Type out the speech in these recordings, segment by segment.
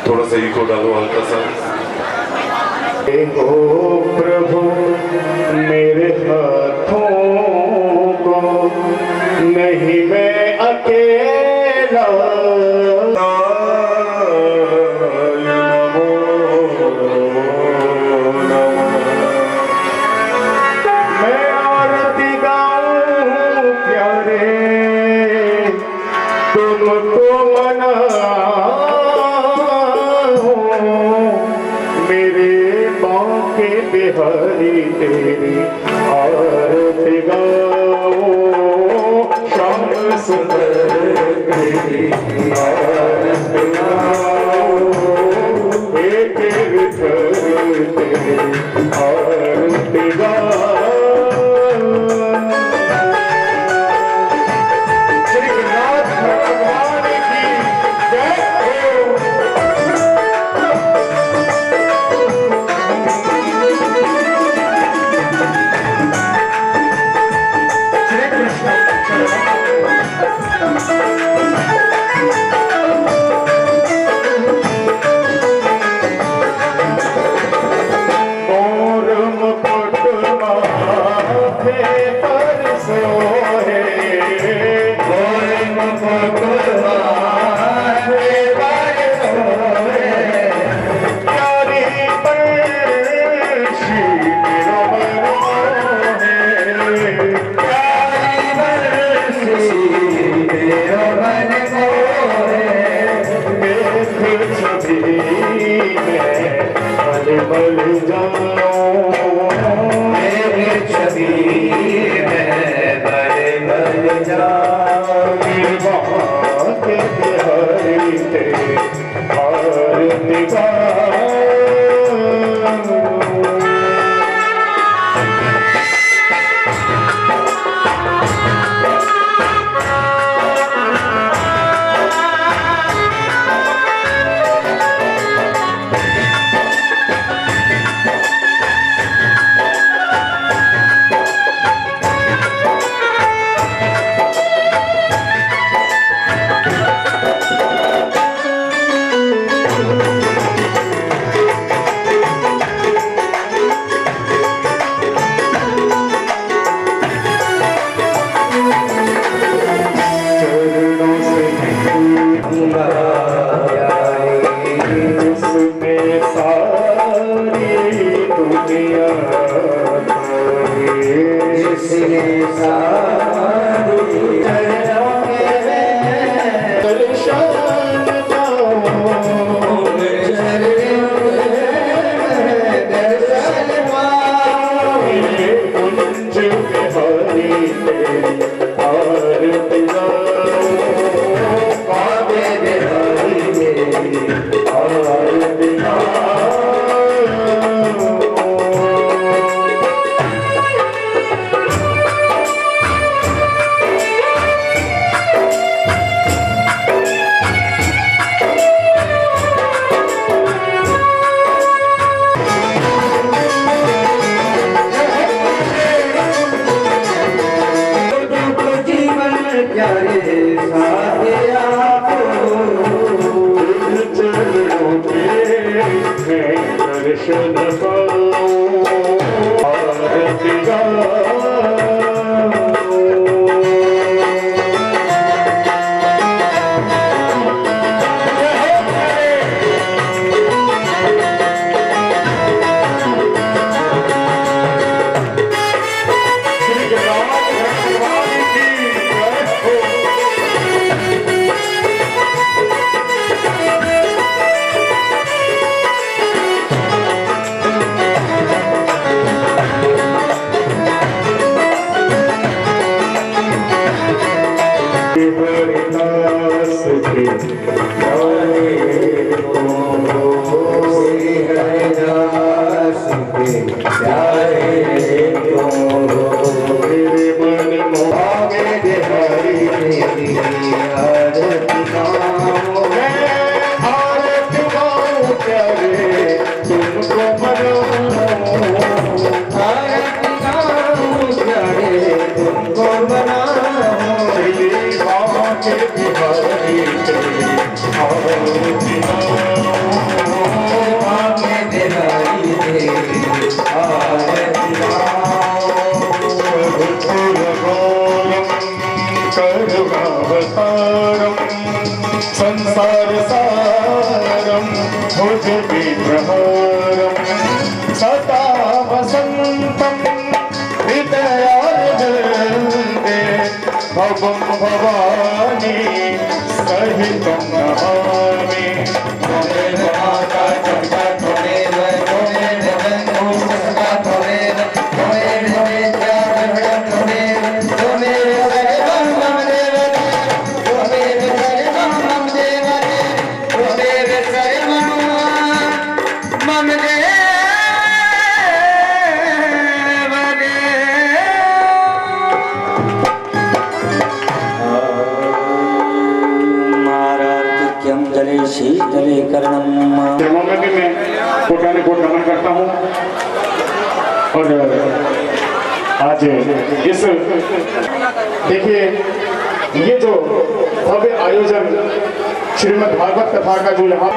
थोड़ा सा इको डालो हल्का सा। हो प्रभु मेरे हाथों को नहीं मैं अकेला, मैं आरती गाऊं प्यारे तुमको मना बिहारी तेरी आरती गाओ, श्याम सुंदर तेरी आरती गाओ, एक तेरी आरती गाओ। श्री नाथ भगवान की जय हो। बल जाओ मेरे छवि में बल जाओ, के हरि तेरे आरती गाओ। दर्शन पाओ आरती गाओ। के बिहारी तेरी आरती आगे बिहारी तेरी आरती करुणावतारम संसार सारम भुज विप्रहारम सदा वसंतम हृदयार्जन्ते भवं भवानी सहितं नमामि त्वमेव माता जगता त्वमेव त्वमेव बन्धु सखा त्वमेव त्वमेव विद्या द्रविणं त्वमेव त्वमेव सर्वं मम देवते त्वमेव सर्वं मम देवते त्वमेव सर्वं मम देवते मारार्तिक्यं जले शीतले कर्णं में मैं कोटाने कोट नमन करता हूँ और आज इस देखिए ये जो भव्य आयोजन श्रीमद् भागवत कथा का जो यहाँ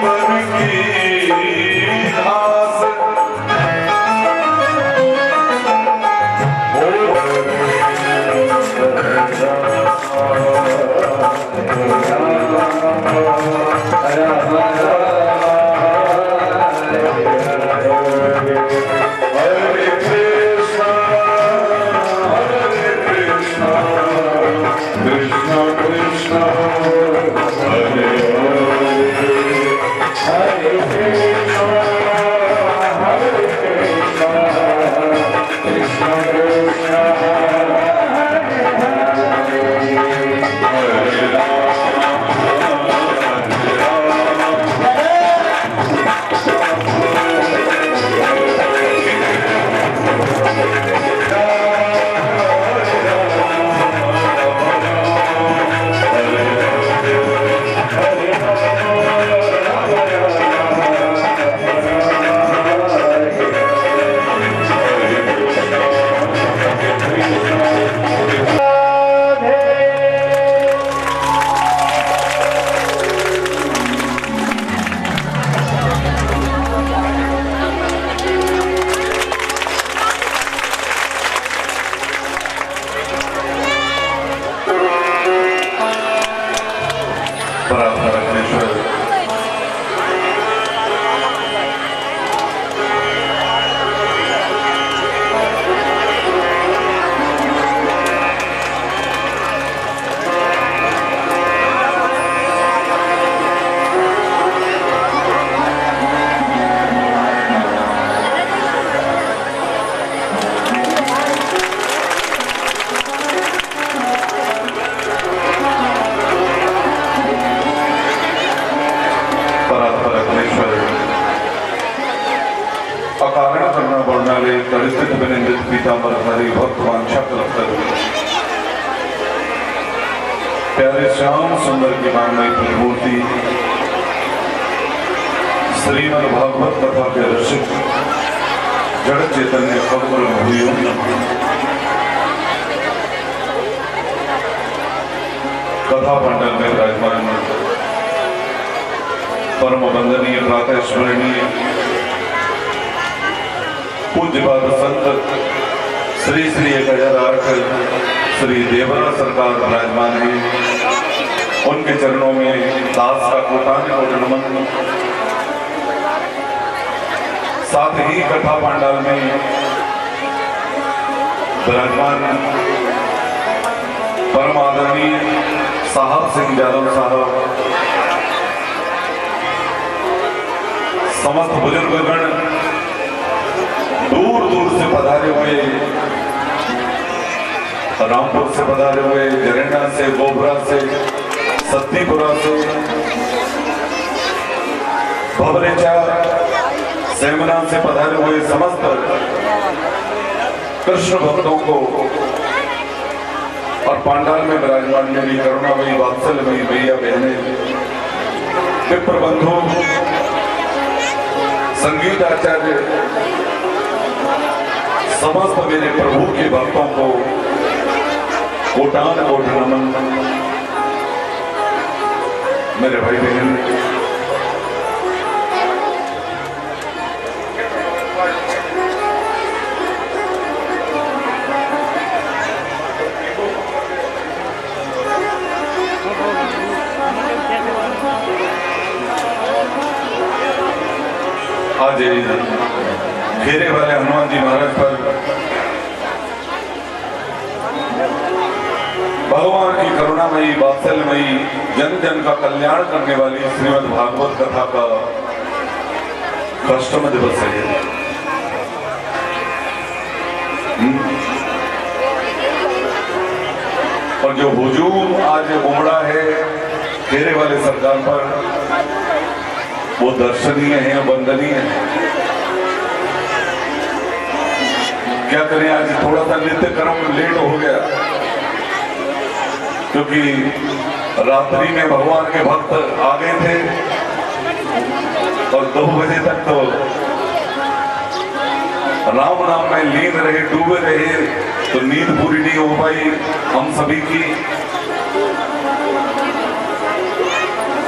प्यारे श्याम सुंदर की मानमयी प्रतिमूर्ति श्रीमद् भागवत कथा के ऋषिक जड़ चैतन्य कब्र हुई कथा मंडल में विराजमान परम वंदनीय प्रातः स्मरणीय पूज्यपाद संत श्री श्री 1008 श्री देवरा सरकार विराजमान है। उनके चरणों में दास का कोटाने को नमन। साथ ही कथा पांडाल में विराजमान परम आदरणीय साहब सिंह यादव साहब, समस्त बुजुर्गगण, दूर दूर से पधारे हुए, रामपुर से पधारे हुए, जरेंडा से, गोबरा से, सत्तीपुरा से, भवरेचा, सेमना से पधारे हुए समस्त कृष्ण भक्तों को और पांडाल में विराजमान मेरी करुणामयी वात्सल्यमयी भैया बहने, विप्र बंधु, संगीत आचार्य, समस्त मेरे प्रभु के भक्तों को कोटान कोट नमन। मेरे भाई बहन, आज घेरे वाले हनुमान जी महाराज पर भगवान की करुणामयी वात्सल्यमयी जन जन का कल्याण करने वाली श्रीमद् भागवत कथा का अष्टम दिवस है। और जो हुजूम आज उमड़ा है घेरे वाले सरकार पर, वो दर्शनीय है, वंदनीय है। क्या करें, आज थोड़ा सा नित्य कर्म लेट हो गया, क्योंकि रात्रि में भगवान के भक्त आ गए थे और 2 बजे तक तो राम नाम में लीन रहे, डूबे रहे, तो नींद पूरी नहीं हो पाई हम सभी की।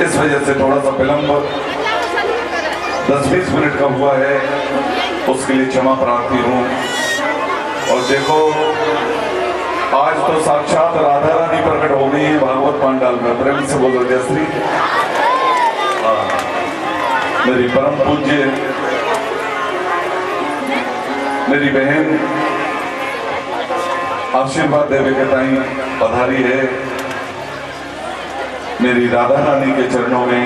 इस वजह से थोड़ा सा विलंब 10-20 मिनट का हुआ है, उसके लिए क्षमा प्रार्थी हूं। और देखो, आज तो साक्षात राधा रानी प्रकट हो गई है भागवत पांडाल में। प्रेम से बोलो जय श्री। मेरी परम पूज्य मेरी बहन आशीर्वाद देवे के ताई पधारी है। मेरी राधा रानी के चरणों में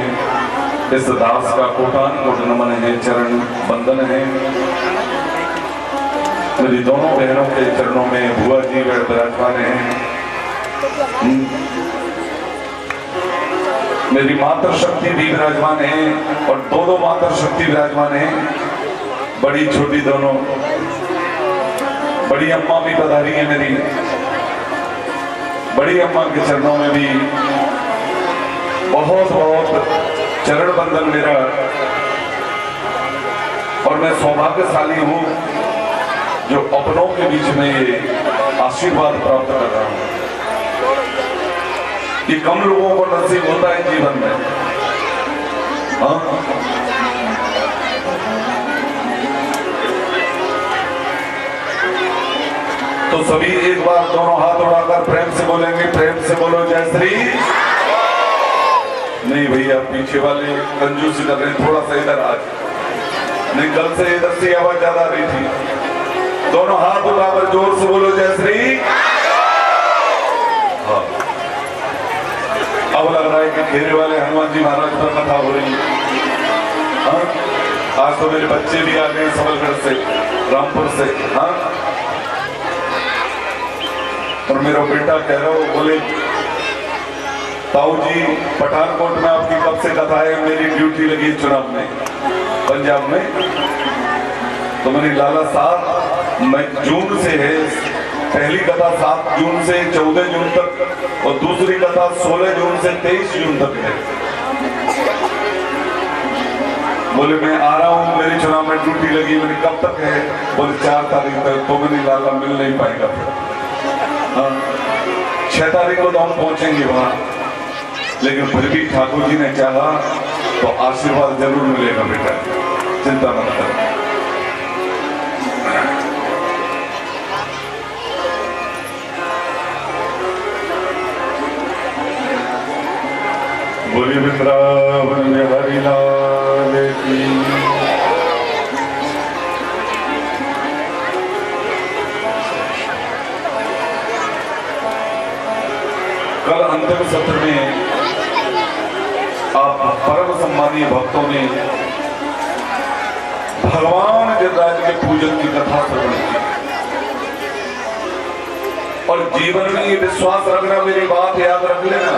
इस दास का कोटान कोट नमन है, चरण बंदन है। मेरी दोनों बहनों के चरणों में बुआ जी विराजमान हैं। मेरी मातृ शक्ति भी विराजमान है और दोनों मातृ शक्ति विराजमान है, बड़ी छोटी दोनों। बड़ी अम्मा भी पधारी है मेरी। बड़ी अम्मा के चरणों में भी बहुत बहुत चरण बंदन मेरा। और मैं सौभाग्यशाली हूं जो अपनों के बीच में ये आशीर्वाद प्राप्त कर रहा हूं। ये कम लोगों को नसीब होता है जीवन में। हाँ? तो सभी एक बार दोनों हाथ उठाकर प्रेम से बोलेंगे, प्रेम से बोलो जय श्री। नहीं भैया, पीछे वाले कंजूसी कर रहे हैं, थोड़ा सा इधर आज नहीं, कल से इधर से आवाज ज्यादा आ रही थी। दोनों हाथ उठाकर जोर से बोलो जय श्री। हाँ, अब लग रहा है कि घेरे वाले हनुमान जी महाराज पर कथा हो रही है। हाँ? आज तो मेरे बच्चे भी आ गए सबलगढ़ से, रामपुर से। हाँ, और मेरा बेटा कह रहा हो, बोले ताऊ जी पठानकोट में आपकी कब से कथा है? मेरी ड्यूटी लगी चुनाव में पंजाब में। तो मैंने लाला साहब, मैं जून से है, पहली कथा 7 जून से 14 जून तक और दूसरी कथा 16 जून से 23 जून तक है। बोले मैं आ रहा हूँ, मेरी चुनाव में ड्यूटी लगी। मैंने कब तक है? बोले 4 तारीख तक। तो मैंने लाला मिल नहीं पाएगा। हाँ, 6 तारीख को तो हम पहुंचेंगे वहां, लेकिन फिर भी ठाकुर जी ने चाहा तो आशीर्वाद जरूर मिलेगा बेटा, चिंता मत कर। बोलिए वृंदावन में हरि लाल की। कल अंतिम सत्र में आप परम सम्मानीय भक्तों ने भगवान गिरिराज के पूजन की कथा श्रवण की और जीवन में ये विश्वास रखना, मेरी बात याद रख लेना।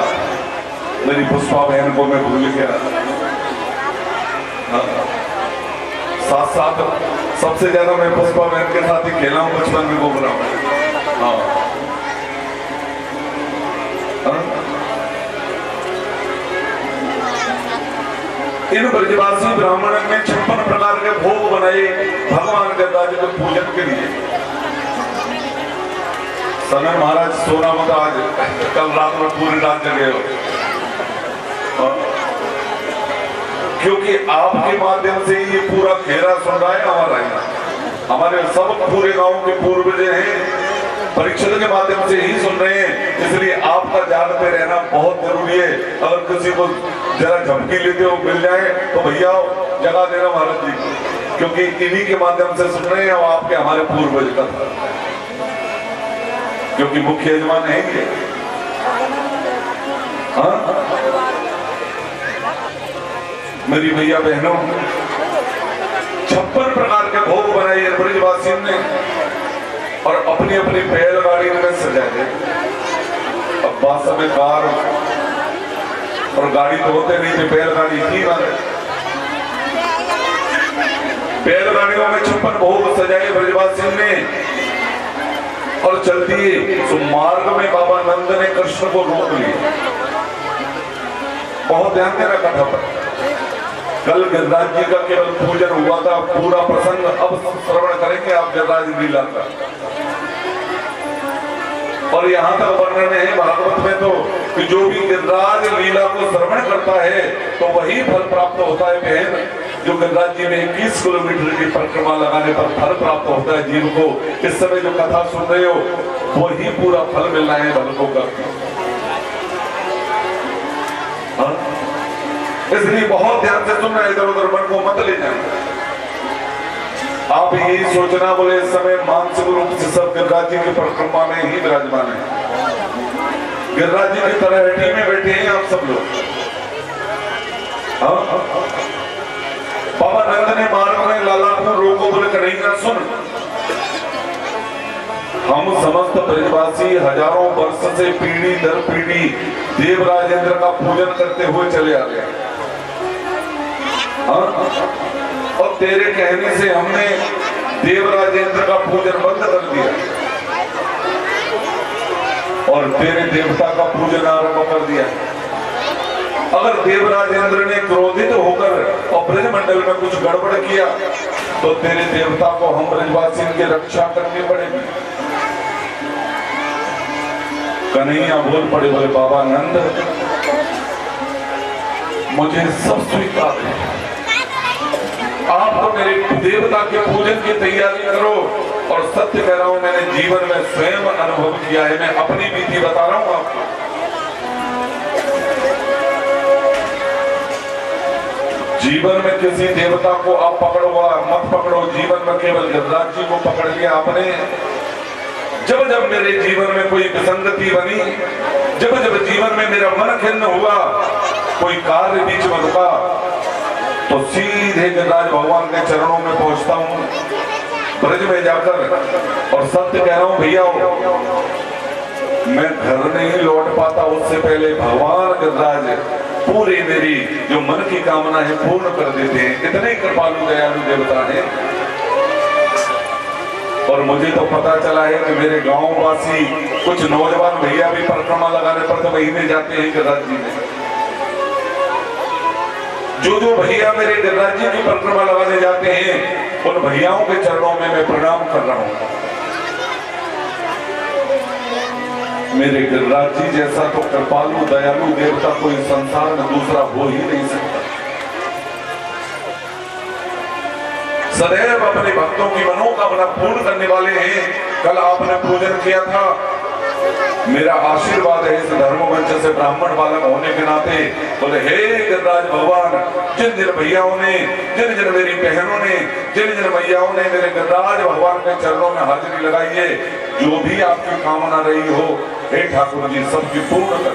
मेरी पुष्पा बहन को मैं भूल गया। साथ साथ सबसे ज्यादा मैं पुष्पा बहन के साथ ही खेला हूं, बचपन में घूम रहा हूं। हाँ, इन ब्रजवासी ब्राह्मणों ने 56 प्रकार के भोग बनाए भगवान गिरिराज के पूजन के लिए। सनन महाराज सोना मत आज, कल रात में पूरी रात जगे हो। क्योंकि आपके माध्यम से ये पूरा घेरा सुन रहा है हमारा यहाँ, हमारे सब पूरे गांव के पूर्वज हैं परीक्षित के माध्यम से ही सुन रहे हैं, इसलिए आपका जानते रहना बहुत जरूरी है। अगर किसी को जरा झपकी लेते हो मिल जाए तो भैया जगा देना महाराज जी को, क्योंकि इन्हीं के माध्यम से सुन रहे हैं और आपके हमारे पूर्वज का, क्योंकि मुख्य यजमान है ये। हाँ मेरी भैया बहनों, 56 प्रकार के भोग बनाए हैं ब्रजवासियों ने और अपनी अपनी बैलगाड़ी में सजाए। अब बात में कार और गाड़ी तो होते नहीं थे, बैलगाड़ी थी वाले, बैलगाड़ियों में 56 भोग सजाए ब्रजवासियों ने और चलती तो मार्ग में बाबा नंद ने कृष्ण को रोक लिया। बहुत ध्यान देना कथा पर, कल गिरिराज जी का केवल पूजन हुआ था, पूरा प्रसंग अब श्रवण करेंगे आप गिरिराज लीला का। और यहाँ तक वर्णन है भागवत में तो कि जो भी गिरिराज लीला को श्रवण करता है तो वही फल प्राप्त होता है बहन। जो गिरिराज जी में 21 किलोमीटर की परिक्रमा लगाने पर फल प्राप्त होता है जीव को, इस समय जो कथा सुन रहे हो वही पूरा फल मिलना है भक्तों का। इसलिए बहुत ध्यान से सुनना है, इधर उधर मन को मत ले जाए। आप यही सोचना बोले इस समय मानसिक रूप से सब गिरिराज जी की परिक्रमा में ही विराजमान है, गिरिराज जी की तरह में बैठे हैं आप सब लोग। बाबा नंद ने मार्ग में लाला को रोको बोले कन्हैया सुन, हम समस्त ब्रजवासी हजारों वर्ष से पीढ़ी दर पीढ़ी देवराजेंद्र का पूजन करते हुए चले आ गए। और तेरे कहने से हमने देवराजेंद्र का पूजन बंद कर दिया और तेरे देवता का पूजन आरंभ कर दिया। अगर देवराजेंद्र ने क्रोधित होकर और ब्रजमंडल में कुछ गड़बड़ किया तो तेरे देवता को हम ब्रजवासियों की रक्षा करनी पड़ेगी। कन्हैया बोल पड़े, बोले बाबा नंद मुझे सब स्वीकार है, आप तो मेरे देवता के पूजन की तैयारी करो। और सत्य कह रहा हूं, मैंने जीवन में स्वयं अनुभव किया है, मैं अपनी विधि बता रहा हूं आपको। जीवन में किसी देवता को आप पकड़ो मत पकड़ो, जीवन में केवल गिरिराज जी को पकड़ लिया आपने। जब जब मेरे जीवन में कोई विसंगति बनी, जब जब जीवन में मेरा मन खिन्न हुआ, कोई कार्य बीच में रुका, तो सीधे गिरिराज भगवान के चरणों में पहुंचता हूं ब्रज में जाकर। और सत्य कह रहा हूं भैया, मैं घर नहीं लौट पाता उससे पहले भगवान गिरिराज पूरी मेरी जो मन की कामना है पूर्ण कर देते हैं। इतने कृपालु दयालु देवता है। और मुझे तो पता चला है कि मेरे गांव वासी कुछ नौजवान भैया भी परिक्रमा लगाने पर तो महीने जाते हैं गिरिराज जी में। जो भैया मेरे गिरिराज जी की परिक्रमा लगाने जाते हैं उन भैयाओं के चरणों में मैं प्रणाम कर रहा हूं। मेरे गिरिराज जी जैसा तो कृपालु दयालु देवता कोई संसार में दूसरा हो ही नहीं सकता। सदैव अपने भक्तों की मनोकामना पूर्ण करने वाले हैं। कल आपने पूजन किया था, मेरा आशीर्वाद है इस धर्म मंच से ब्राह्मण बालक होने के नाते। बोले हे गिरिराज भगवान, जिन जिन भैयाओं ने, जिन जिन मेरी बहनों ने, जिन जिन भैयाओं ने मेरे गिरिराज भगवान के चरणों में हाजिरी लगाई है, जो भी आपकी कामना रही हो हे ठाकुर जी सबकी पूर्ण कर।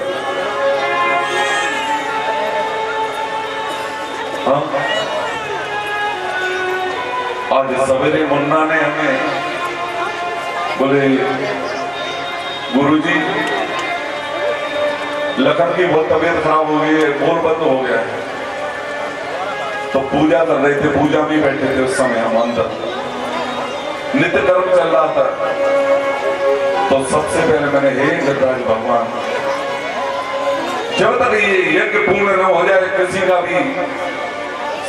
आज सवेरे मुन्ना ने हमें बोले गुरुजी लखन की बहुत तबीयत खराब हो गई है, बोल बंद हो गया है। तो पूजा कर रहे थे, पूजा में बैठे थे उस समय हम अंदर, नित्य कर्म चल रहा था। तो सबसे पहले मैंने हे गिरिराज भगवान, जब तक ये यज्ञ पूर्ण न हो जाए, किसी का भी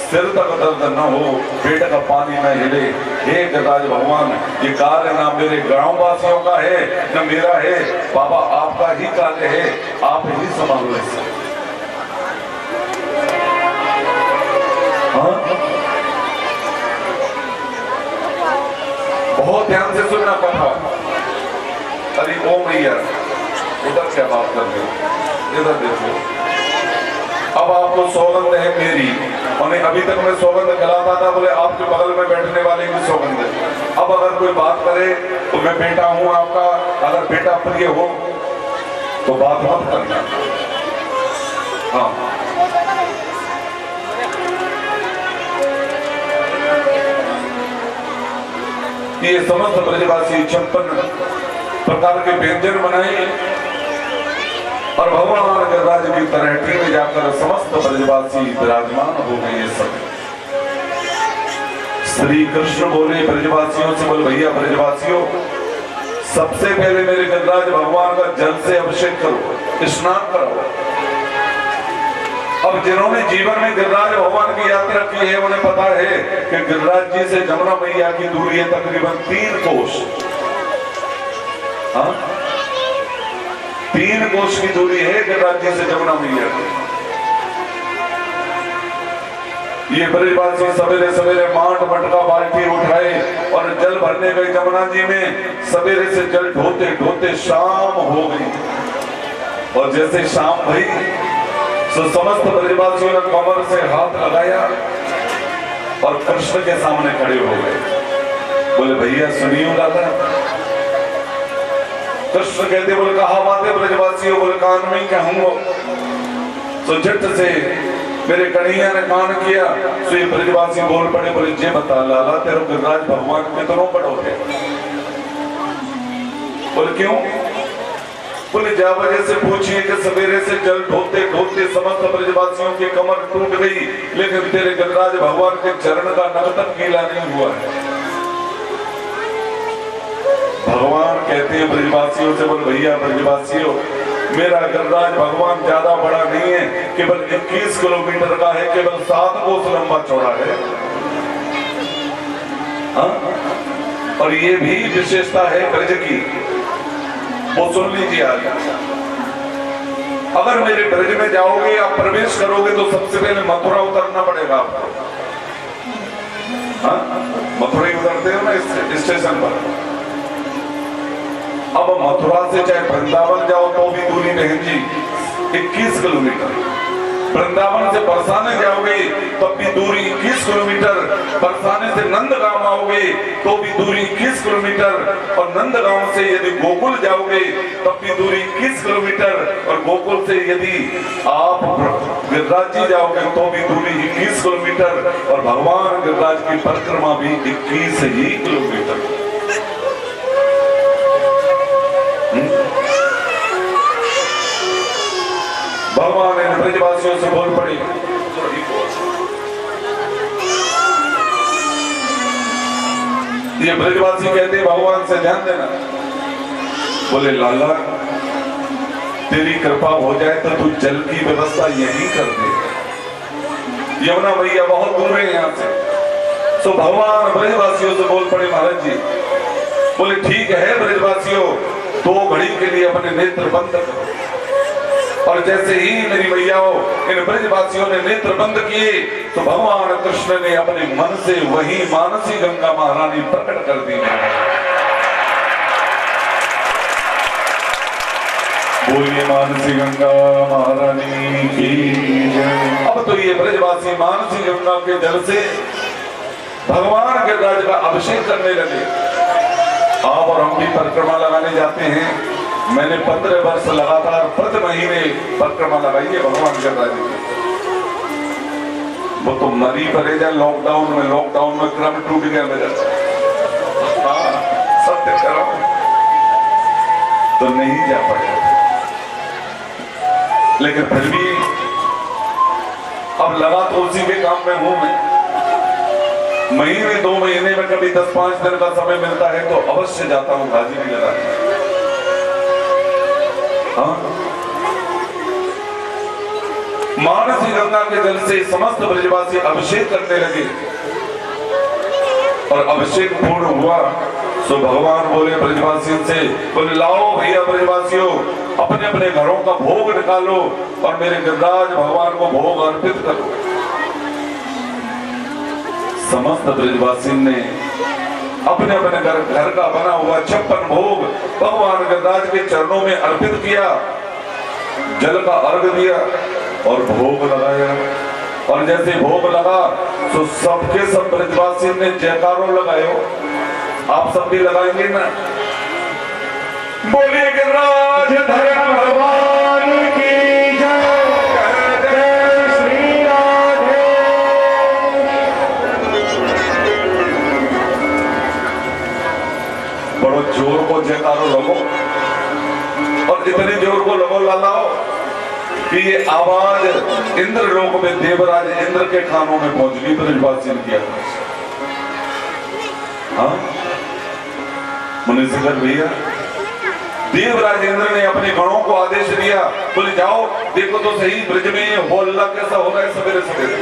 सिर तक दर्द न हो, पेट का पानी न हिले, हे गिरिराज भगवान ये कार्य ना मेरे गांव वासियों का है न मेरा है, बाबा आपका ही कार्य है, आप ही संभालो इसे। बहुत ध्यान से सुनना कथा। अरे ओ मैया, उधर क्या बात कर रहे हो, इधर देखो। अब आपको सौगंध है मेरी, और अभी तक मैं सौगंध खिलाता था, बोले आपके बगल में बैठने वाले की सौगंध है। अब अगर कोई बात करे तो मैं बेटा हूं आपका, अगर बेटा प्रिय हो तो बात मत करना। हाँ, ये समस्त ब्रजवासी 56 प्रकार के व्यंजन बनाए और भगवान गजराज की तलहटी में जाकर समस्त ब्रजवासी विराजमान हो गए। ये सब श्री कृष्ण बोले ब्रजवासियों से, बोले भैया ब्रजवासियों, सबसे पहले मेरे गजराज भगवान का जल से अभिषेक करो, स्नान करो। अब जिन्होंने जीवन में गिरिराज भगवान की यात्रा की है उन्हें पता है कि गिरिराज जी से जमुना मैया की दूरी है तकरीबन 3 कोस। हाँ, 3 कोस की दूरी है गिरिराज जी से जमुना मैया की। ये ब्रजवासी सवेरे सवेरे माट मटका बाल्टी उठाए और जल भरने गए जमुना जी में। सवेरे से जल ढोते ढोते शाम हो गई, और जैसे शाम भई तो समस्त ब्रजवासियों ने कमर से हाथ लगाया और कृष्ण के सामने खड़े हो गए। बोले भैया सुनियो दादा। कृष्ण कहते, बोले कहा बात है ब्रजवासियों, बोले कान में कहूंगा। तो झट से मेरे कन्हैया ने कान किया, तो ये ब्रजवासी बोल पड़े, बोले जे बता लाला तेरा गिरिराज भगवान कितनों बड़ो है। बोले क्यों? बोले जा वजह से पूछिए कि सवेरे से जल ढोते ढोते समस्त ब्रजवासियों की कमर टूट गई, लेकिन तेरे गिरिराज भगवान के चरण का नख तक गीला नहीं हुआ है। भगवान कहते हैं ब्रजवासियों से, बोले भैया ब्रजवासियों, मेरा गिरिराज भगवान ज्यादा बड़ा नहीं है, केवल 21 किलोमीटर का है, केवल 7 कोस लंबा चौड़ा है। हाँ? और ये भी विशेषता है ब्रज की, वो सुन लीजिए। आज अगर मेरे ब्रज में जाओगे, आप प्रवेश करोगे तो सबसे पहले मथुरा उतरना पड़ेगा आपको। हाँ? मथुरा ही उतरते हो ना इस स्टेशन पर। अब मथुरा से चाहे वृंदावन जाओ तो भी दूरी बहन जी 21 किलोमीटर। वृंदावन से बरसाने जाओगे तब भी दूरी 21 किलोमीटर। बरसाने से नंदगांव आओगे तो भी दूरी 21 किलोमीटर। और नंदगांव से यदि गोकुल जाओगे तब भी दूरी 21 किलोमीटर। और गोकुल से यदि आप गिरिराज जी जाओगे तो भी दूरी 21 किलोमीटर। और भगवान गिरिराज की परिक्रमा भी 21 ही किलोमीटर। भगवान इन ब्रजवासियों से बोल पड़ी, ये ब्रजवासी कहते भगवान से ध्यान देना। बोले लाला तेरी कृपा हो जाए तो तू जल की व्यवस्था यहीं कर दे, यमुना मैया बहुत दूर है यहाँ से। तो भगवान ब्रजवासियों से बोल पड़े महाराज जी। बोले ठीक है ब्रजवासियों, 2 घड़ी के लिए अपने नेत्र बंद करो। और जैसे ही मेरी मैयाओं इन ब्रजवासियों ने नेत्र बंद किए तो भगवान कृष्ण ने अपने मन से वही मानसी गंगा महारानी प्रकट कर दी। बोलिए मानसी गंगा महारानी की जय। अब तो ये ब्रजवासी मानसी गंगा के जल से भगवान के राज का अभिषेक करने लगे। आप और हम भी परिक्रमा लगाने जाते हैं। मैंने 15 वर्ष लगातार प्रति महीने परिक्रमा लगाई है भगवान गिरिराज की। वो तो मरी पड़े जाए लॉकडाउन में क्रम टूट गया मेरा। हाँ, सत्य करो तो नहीं जा पाया, लेकिन फिर भी अब लगा तो उसी के काम में हूं मैं। महीने 2 महीने में कभी 10-5 दिन का समय मिलता है तो अवश्य जाता हूं हाजिरी लगाने। हाँ? मानसी गंगा के जल से समस्त ब्रजवासी अभिषेक करने लगे और अभिषेक पूर्ण हुआ तो भगवान बोले ब्रजवासियों से, बोले लाओ भैया ब्रजवासियों, अपने अपने घरों का भोग निकालो और मेरे गिरिराज भगवान को भोग अर्पित करो। समस्त ब्रजवासी ने अपने अपने घर का बना हुआ 56 भोग भगवान गणराज के चरणों में अर्पित किया, जल का अर्घ दिया और भोग लगाया। और जैसे भोग लगा तो सबके सब ब्रजवासी ने जयकारों लगाए। आप सब भी लगाएंगे ना? बोलिए गिरिराज धर्म भगवान की जय, जय श्री राधे। बड़ो जोर को जयकारो लगो और इतने जोर को लगो लालाओ कि ये आवाज इंद्र लोक में देवराज इंद्र के कानों में पहुंच गई। ब्रजवासी ने किया, हाँ मुनिशेखर भैया, देवराज इंद्र ने अपने गणों को आदेश दिया, बोले जाओ देखो तो सही ब्रज में होल्ला कैसा हो रहा है। सवेरे सवेरे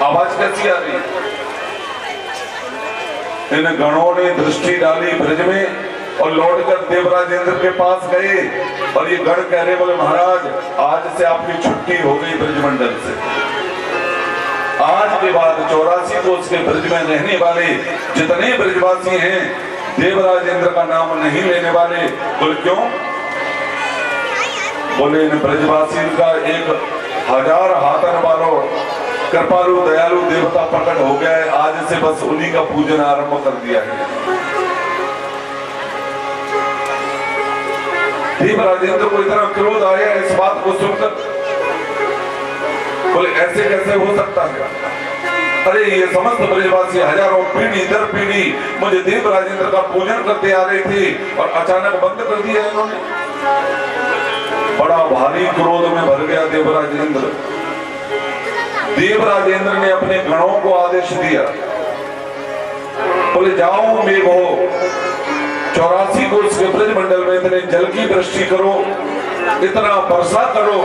आवाज कैसी आ रही है। इन गणों ने दृष्टि डाली ब्रज में और लौटकर देवराज इंद्र के पास गए और ये गण कह रहे, बोले महाराज आज से आपकी छुट्टी हो गई ब्रजमंडल से। आज के बाद 84 कोस के ब्रज में रहने वाले जितने ब्रजवासी हैं देवराज इंद्र का नाम नहीं लेने वाले। बोले क्यों? बोले इन ब्रजवासी का 1000 हाथन वालों कृपालु दयालु देवता प्रकट हो गया है, आज से बस उन्हीं का पूजन आरंभ कर दिया है। देवराज इंद्र को इतना क्रोध आया इस बात को सुनकर, बोले ऐसे कैसे हो सकता है? अरे ये समस्त ब्रजवासी हजारों पीढ़ी दर पीढ़ी मुझे देवराज इंद्र का पूजन करते आ रहे थे और अचानक बंद कर दिया इन्होंने। बड़ा भारी क्रोध में भर गया देवराज इंद्र। देवराज इंद्र ने अपने गणों को आदेश दिया, बोले जाओ मेघो 84 कोस के ब्रजमंडल में इतने जल की वृष्टि करो, इतना वर्षा करो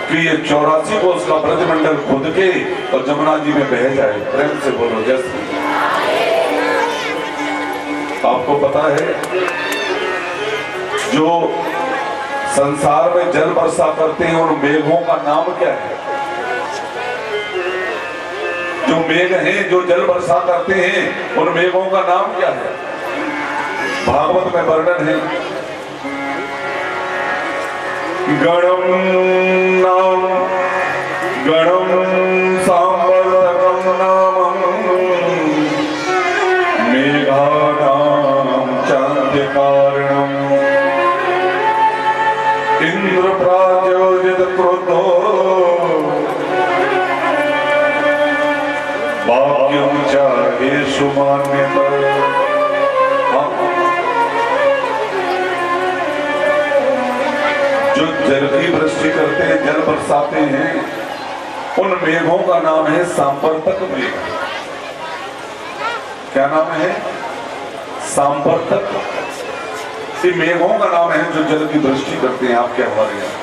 कि ये 84 कोस का ब्रजमंडल खुद के और जमुना जी में बह जाए। प्रेम से बोलो जैसे। आपको पता है जो संसार में जल वर्षा करते हैं उन मेघों का नाम क्या है? जो मेघ हैं जो जल वर्षा करते हैं उन मेघों का नाम क्या है? भागवत में वर्णन है, गणम नाम गणम सांवर्तकम नामम मेघानाम चांद्य कारणम इंद्र प्रायोजित क्रोधो भाग्यम चाहे सुमान्यता। जो जल की वृष्टि करते हैं जल बरसाते हैं उन मेघों का नाम है सांवर्तक मेघ। क्या नाम है? सांवर्तक। ये मेघों का नाम है जो जल की वृष्टि करते हैं आपके हमारे यहाँ।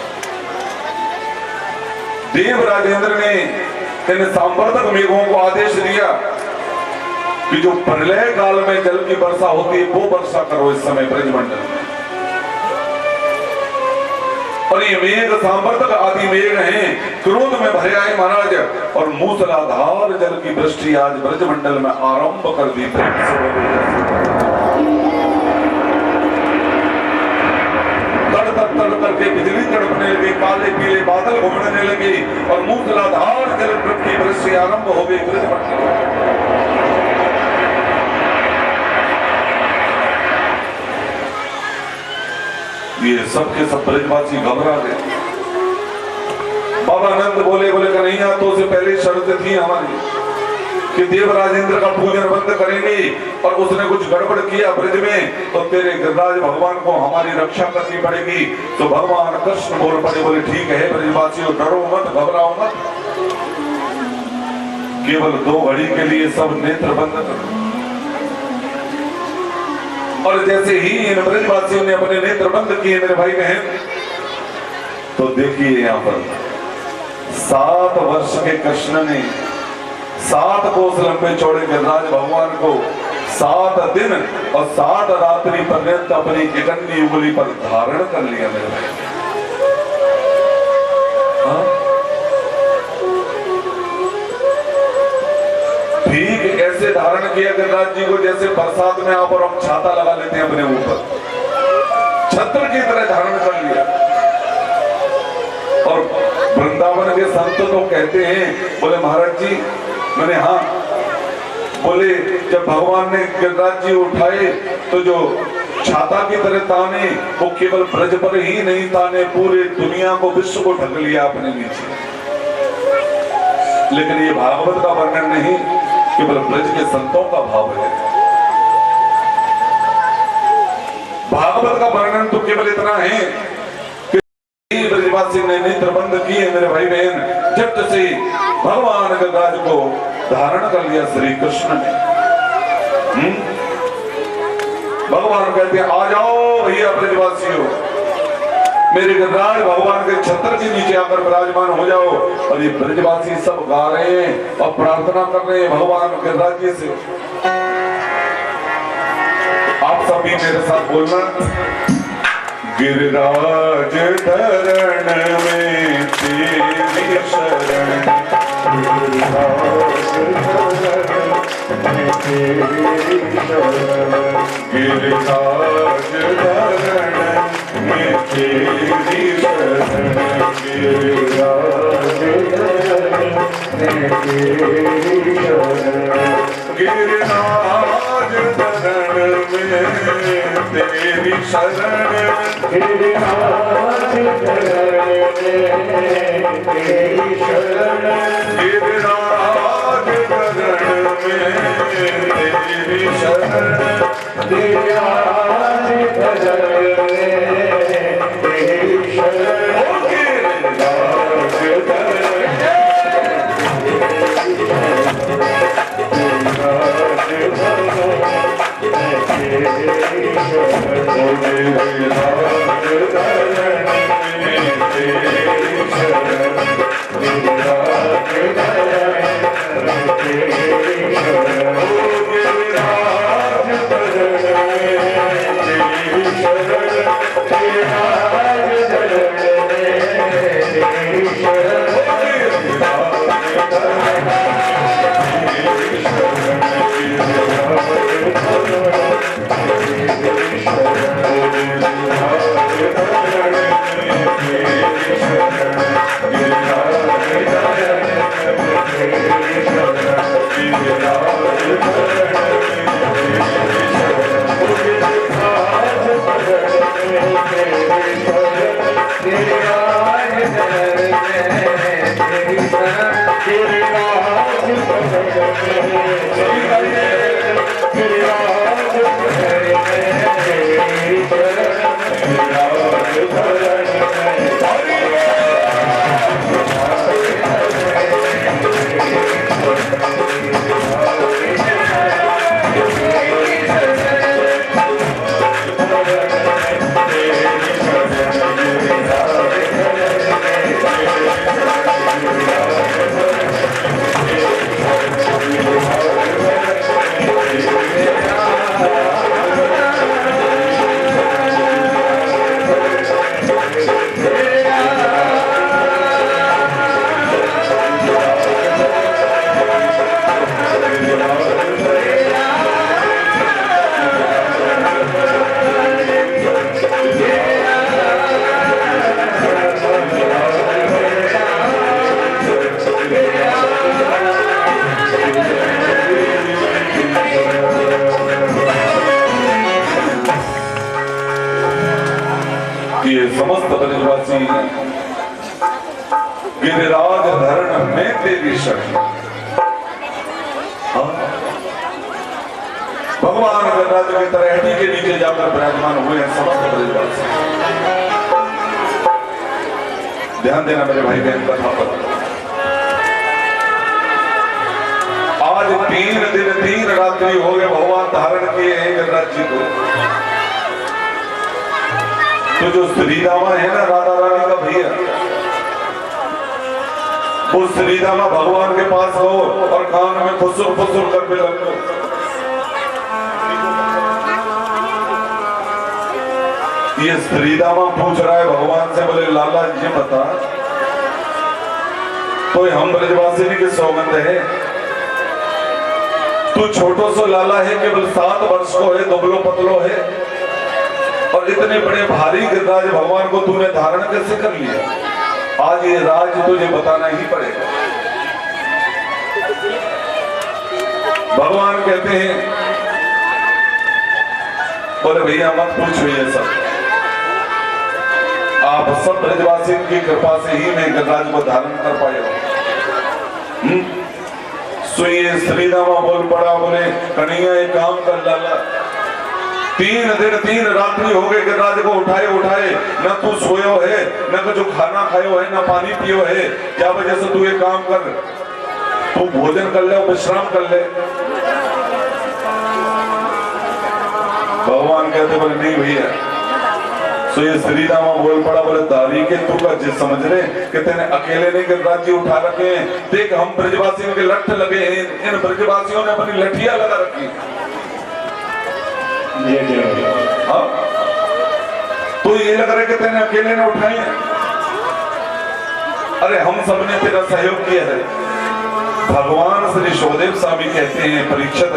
देवराज इंद्र ने इन सांवर्तक मेघों को आदेश दिया कि जो प्रलय काल में जल की वर्षा होती है वो वर्षा करो इस समय ब्रजमंडल में। और ये मेघ सांवर्तक आदि मेघ हैं, क्रोध में भरे आए महाराज और मूसलाधार जल की वृष्टि आज ब्रजमंडल में आरंभ कर दी। तड़ करके बिजली तड़पने लगी, काले पीले बादल घूमने लगे और मूसलाधार जल की वृष्टि आरंभ हो गई ब्रजमंडल। ये सबके सब ब्रजवासी घबरा गए। बाबा नंद बोले कन्हैया तो से पहले शर्त थी हमारी कि देवराज इंद्र का पूजन बंद करेंगे और उसने कुछ गड़बड़ किया ब्रज में तो तेरे गिरिराज भगवान को हमारी रक्षा करनी पड़ेगी। तो भगवान कृष्ण बोल पड़े, बोले ठीक है ब्रजवासियों डरो मत घबराओ मत, केवल 2 घड़ी के लिए सब नेत्र बंद करो। और जैसे ही इन ब्रजवासियों ने अपने नेत्र बंद किए मेरे भाई बहन, तो देखिए यहाँ पर 7 वर्ष के कृष्ण ने 7 कोस लंबे चौड़े गिरिराज भगवान को 7 दिन और 7 रात्रि पर्यंत अपनी इकन्नी उंगली पर धारण कर लिया मेरे भाई। ठीक ऐसे धारण किया गिरिराज जी को, जैसे बरसात में आप और हम छाता लगा लेते हैं अपने ऊपर, छत्र की तरह धारण कर लिया। और वृंदावन के संत तो कहते हैं, बोले महाराज जी, मैंने हाँ, बोले जब भगवान ने गिरिराज जी उठाए तो जो छाता की तरह ताने, वो केवल ब्रज पर ही नहीं ताने, पूरे दुनिया को, विश्व को ढक लिया अपने नीचे। लेकिन ये भागवत का वर्णन नहीं, केवल ब्रज के संतों का भाव है। भागवत का वर्णन तो केवल इतना है कि ब्रजवासी ने नेत्र बंद किए मेरे भाई बहन, जब से भगवान गिरिराज को धारण कर लिया श्री कृष्ण ने। भगवान कहते हैं आ जाओ भैया ब्रजवासियों, मेरे गिरिराज भगवान के छत्र के नीचे आकर विराजमान हो जाओ। और ये ब्रजवासी सब गा रहे हैं और प्रार्थना कर रहे हैं भगवान गिरिराज जी से। आप सभी मेरे साथ बोलना, गिरिराज धरण में तेरी शरण, गिरिराज धरण में तेरी शरण, गिरिराज धरण में तेरी शरण, गिरिराज धरण में तेरी शरण, गिरिराज धरण में तेरी शरण, गिरिराज धरण में तेरी शरण, गिरिराज धरण में तेरी शरण, गिरिराज धरण में तेरी शरण, ये समस्त ब्रजवासी गिरिराज धरण में तेरी शरण, भगवान गिरिराज की तलहटी के नीचे जाकर विराजमान हुए हैं समस्त ब्रजवासी। ध्यान देना मेरे भाई बहन कथा पर। आज 3 दिन 3 रात्रि हो गए भगवान धारण किए हैं गिरिराज जी को। तो जो श्रीदामा है ना, राधा रानी का भैया, वो श्रीदामा भगवान के पास हो और कान में फुसुर फुसुर करके लगो। ये श्रीदामा पूछ रहा है भगवान से, बोले लाला जी बता, तो हम ब्रजवासिनी की सौगंध है, तू छोटो सो लाला है, केवल 7 वर्ष को है, दुबलो पतलो है, और इतने बड़े भारी गिरिराज भगवान को तूने धारण कैसे कर लिया? आज ये राज तुझे बताना ही पड़ेगा। भगवान कहते हैं, बोले भैया मत पूछो ये सब, आप सब ब्रजवासी की कृपा से ही मैं गिरिराज को धारण कर पाया। सुइए श्रीरामा बोल पड़ा, बोले कन्हैया एक काम कर लाला, 3 दिन 3 रात्रि हो गए गिरिराज को उठाए उठाए, न तू सोयो है, न कुछ खाना खायो है, न पानी पियो है। क्या वजह से तू एक काम कर, तू भोजन कर ले और विश्राम कर ले। भगवान कहते बोले नहीं भैया। तो ये श्री रामा बोल पड़ा, बोले दारी के तू का जिस समझ रहे कि तेने अकेले नहीं गिरिराज जी उठा रखे हैं, देख हम ब्रजवासियों के लठ लगे हैं, इन ब्रजवासियों ने अपनी लठियां लगा रखी। हाँ तो ये लग रहा है कि तेने अकेले ने उठाई है। अरे हम सबने तेरा सहयोग किया है। भगवान श्री शोदेव स्वामी कहते हैं, परीक्षित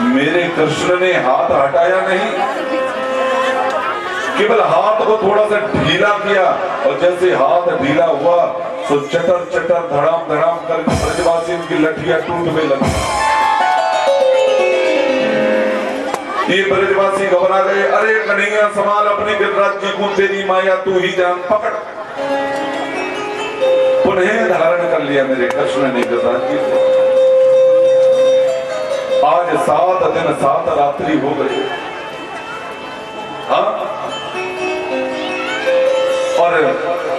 मेरे कृष्ण ने हाथ हटाया नहीं, केवल हाथ को थोड़ा सा ढीला किया, और जैसे हाथ ढीला हुआ तो चटर चटर धड़ाम धड़ाम कर ब्रजवासियों की लठियां टूटने लगी। ये ब्रजवासी घबरा गए, अरे कन्हैया संभाल अपने गिरिराज जी को, तेरी माया तू ही जान, पकड़। पुनः धारण कर लिया मेरे कृष्ण ने गिरिराज जी को। आज 7 दिन 7 रात्रि हो गए। हाँ और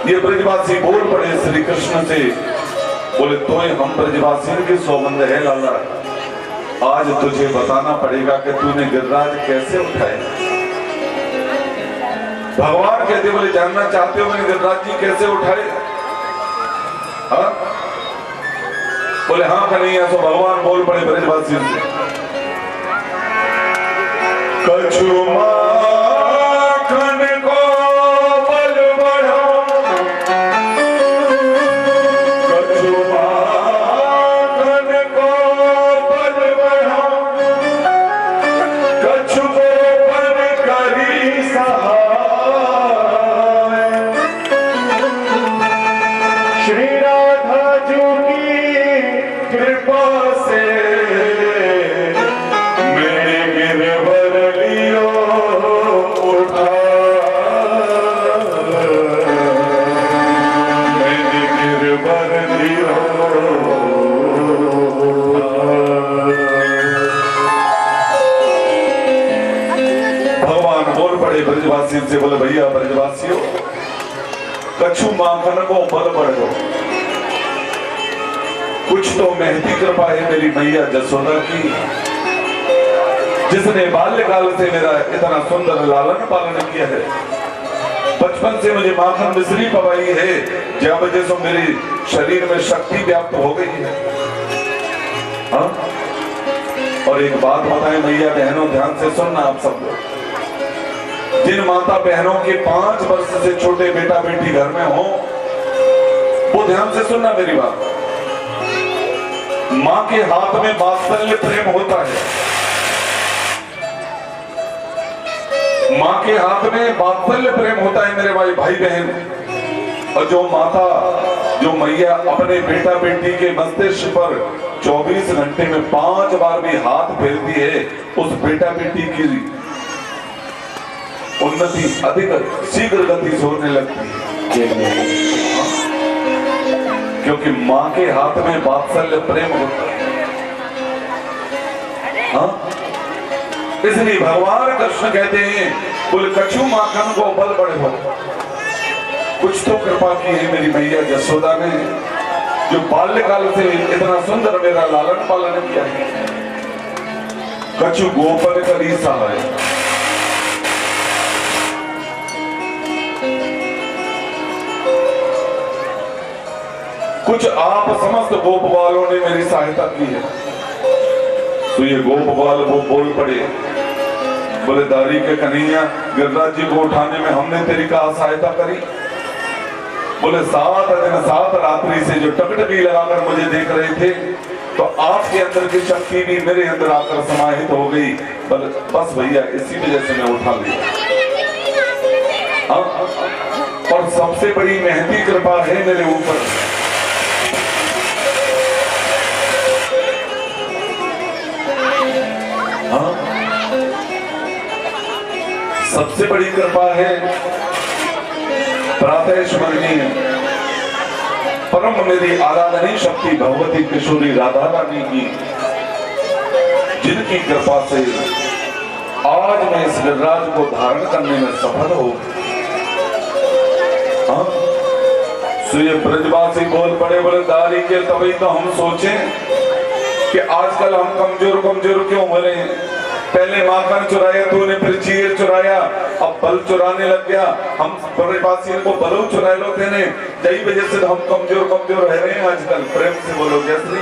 ये ब्रजवासी बोल पड़े श्री कृष्ण से, बोले तो हम ब्रजवासियों की सौगंध है लाला, आज तुझे बताना पड़ेगा कि तूने गिरिराज कैसे उठाए। भगवान कहते, बोले जानना चाहते हो मैंने गिरिराज जी कैसे उठाए? हाँ बोले हाँ कन्हैया। तो भगवान बोल पड़े ब्रजवासियों से, कछु माखन को ब्रजवासियों से, बोले भैया ब्रजवासियों कछु माखन को बल बढ़ो, कुछ तो महती कृपा है मेरी मैया जसोदा की, जिसने बाल्यकाल से मेरा इतना सुंदर लालन पालन किया है। बचपन से मुझे माखन मिश्री पवाई है, जब वजह से मेरे शरीर में शक्ति व्याप्त हो गई है। हाँ और एक बात बताएं मैया बहनों, ध्यान से सुनना आप सब लोग, जिन माता बहनों के 5 वर्ष से छोटे बेटा बेटी घर में हो, वो ध्यान से सुनना मेरी बात। माँ के हाथ में वात्सल्य प्रेम होता है, माँ के हाथ में वात्सल्य प्रेम होता है मेरे भाई बहन। और जो माता, जो मैया अपने बेटा बेटी के मस्तिष्क पर 24 घंटे में 5 बार भी हाथ फेरती है, उस बेटा बेटी की उन्नति अधिक शीघ्र गति से होने लगती है, क्योंकि माँ के हाथ में वात्सल्य प्रेम होता है। हाँ इसलिए भगवान कृष्ण कहते हैं, बोले कछु माखन को बल बढ़ो, कुछ तो कृपा की है मेरी मैया जसोदा ने, जो बाल्यकाल से इतना सुंदर मेरा लालन पालन किया है। कछु गोपन करी सहाय, कुछ आप समस्त गोप बालों ने मेरी सहायता की है। तो ये गोप बाल वो बोल पड़े, बोले दारी के कन्हैया गिरिराज जी को उठाने में हमने तेरी का सहायता करी। बोले 7 दिन 7 रात्रि से जो टकटकी लगाकर मुझे देख रहे थे, तो आपके अंदर की शक्ति भी मेरे अंदर आकर समाहित हो गई। बस भैया इसी वजह से मैं उठा लिया। और सबसे बड़ी महती कृपा है मेरे ऊपर, सबसे बड़ी कृपा है प्रातः स्मरणीय परम मेरी आराधनीय शक्ति भगवती किशोरी राधा रानी की, जिनकी कृपा से आज मैं इस गिरिराज को धारण करने में सफल हो। तो ये ब्रजवासी बोल पड़े, बोले दारी के तभी तो हम सोचें कि आजकल हम कमजोर कमजोर क्यों हो रहे हैं। पहले माखन चुराया तूने, फिर चीर चुराया, अब बल चुराने लग गया। हम ब्रजवासियों को बलू चुरा लो तेने, यही वजह से हम कमजोर कमजोर रह रहे हैं आजकल। प्रेम से बोलो जयश्री।